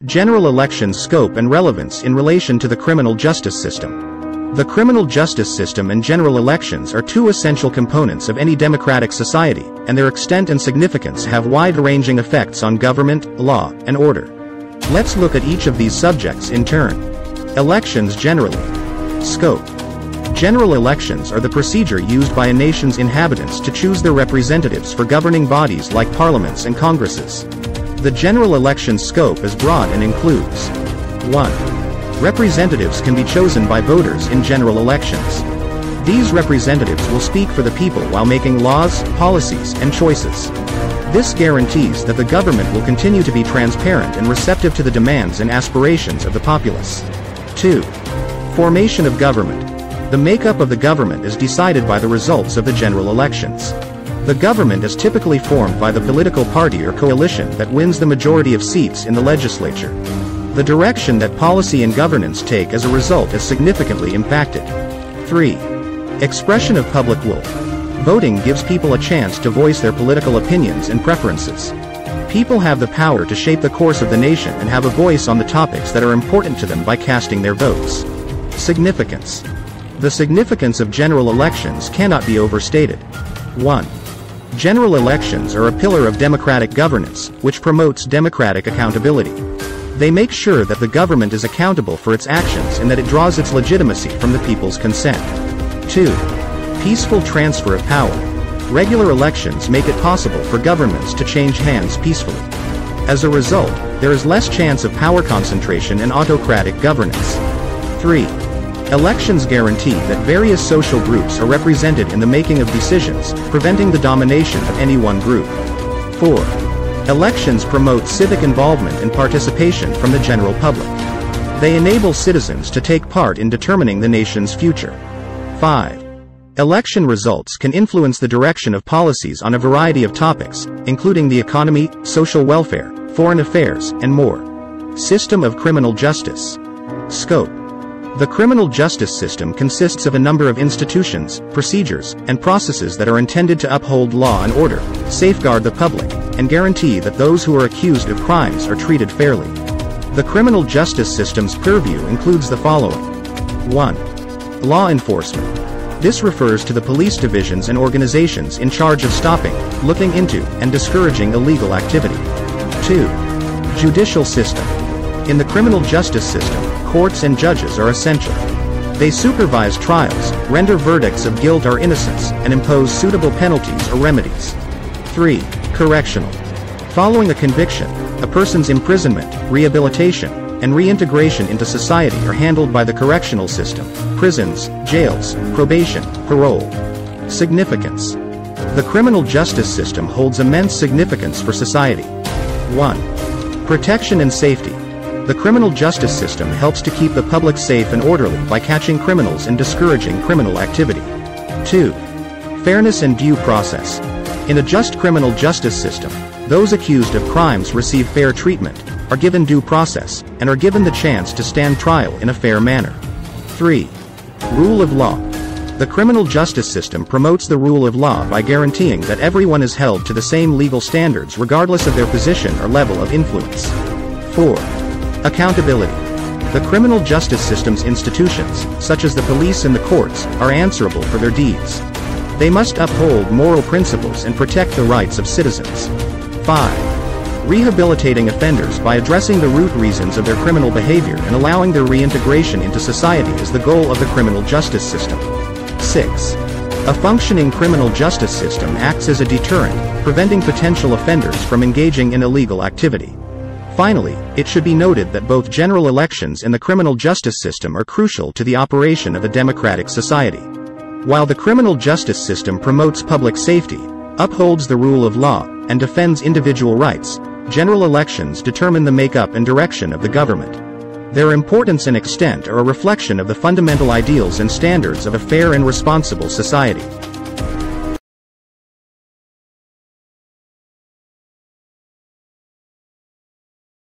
General elections' scope and relevance in relation to the criminal justice system. The criminal justice system and general elections are two essential components of any democratic society, and their extent and significance have wide-ranging effects on government, law, and order. Let's look at each of these subjects in turn. Elections generally. Scope. General elections are the procedure used by a nation's inhabitants to choose their representatives for governing bodies like parliaments and congresses. The general election scope is broad and includes 1. Representatives can be chosen by voters in general elections. These representatives will speak for the people while making laws, policies, and choices. This guarantees that the government will continue to be transparent and receptive to the demands and aspirations of the populace. 2. Formation of government. The makeup of the government is decided by the results of the general elections. The government is typically formed by the political party or coalition that wins the majority of seats in the legislature. The direction that policy and governance take as a result is significantly impacted. 3. Expression of public will. Voting gives people a chance to voice their political opinions and preferences. People have the power to shape the course of the nation and have a voice on the topics that are important to them by casting their votes. Significance. The significance of general elections cannot be overstated. 1. General elections are a pillar of democratic governance, which promotes democratic accountability. They make sure that the government is accountable for its actions and that it draws its legitimacy from the people's consent. 2. Peaceful transfer of power. Regular elections make it possible for governments to change hands peacefully. As a result, there is less chance of power concentration and autocratic governance. 3. Elections guarantee that various social groups are represented in the making of decisions, preventing the domination of any one group. 4. Elections promote civic involvement and participation from the general public. They enable citizens to take part in determining the nation's future. 5. Election results can influence the direction of policies on a variety of topics, including the economy, social welfare, foreign affairs, and more. System of criminal justice. Scope. The criminal justice system consists of a number of institutions, procedures, and processes that are intended to uphold law and order, safeguard the public, and guarantee that those who are accused of crimes are treated fairly. The criminal justice system's purview includes the following. 1. Law enforcement. This refers to the police divisions and organizations in charge of stopping, looking into, and discouraging illegal activity. 2. Judicial system. In the criminal justice system, courts and judges are essential. They supervise trials, render verdicts of guilt or innocence, and impose suitable penalties or remedies. 3. Correctional. Following a conviction, a person's imprisonment, rehabilitation, and reintegration into society are handled by the correctional system, prisons, jails, probation, parole. Significance. The criminal justice system holds immense significance for society. 1. Protection and safety. The criminal justice system helps to keep the public safe and orderly by catching criminals and discouraging criminal activity. 2. Fairness and due process. In a just criminal justice system, those accused of crimes receive fair treatment, are given due process, and are given the chance to stand trial in a fair manner. 3. Rule of law. The criminal justice system promotes the rule of law by guaranteeing that everyone is held to the same legal standards regardless of their position or level of influence. 4. Accountability. The criminal justice system's institutions, such as the police and the courts, are answerable for their deeds. They must uphold moral principles and protect the rights of citizens. 5. Rehabilitating offenders by addressing the root reasons of their criminal behavior and allowing their reintegration into society is the goal of the criminal justice system. 6. A functioning criminal justice system acts as a deterrent, preventing potential offenders from engaging in illegal activity. Finally, it should be noted that both general elections and the criminal justice system are crucial to the operation of a democratic society. While the criminal justice system promotes public safety, upholds the rule of law, and defends individual rights, general elections determine the makeup and direction of the government. Their importance and extent are a reflection of the fundamental ideals and standards of a fair and responsible society.